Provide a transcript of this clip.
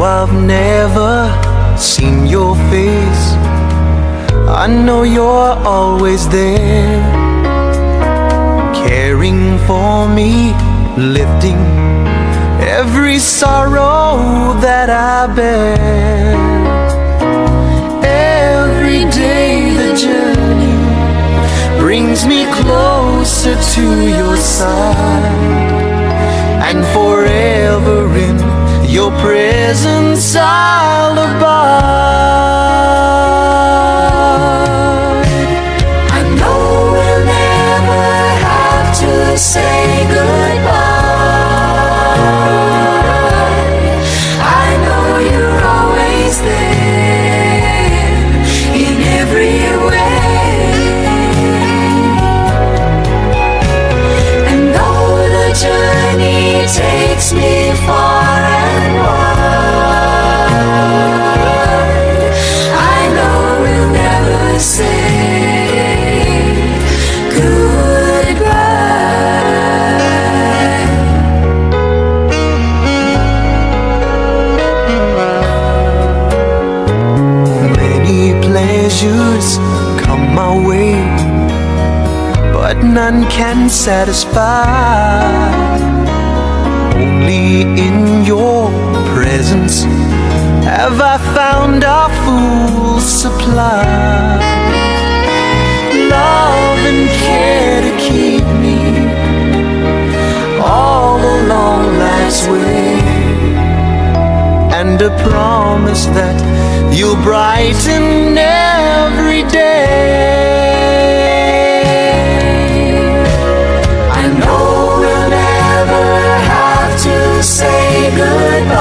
Though I've never seen your face, I know you're always there, caring for me, lifting every sorrow that I bear. Every day the journey brings me closer to your side, and forever in your presence I'll abide. I know we'll never have to say goodbye. I know you're always there in every way. And though the journey takes me far and wide, I know we'll never say goodbye. Many pleasures come my way, but none can satisfy. Only in your presence have I found a full supply. Love and care to keep me all along life's way, and a promise that you'll brighten every day. I know we'll never have to say goodbye.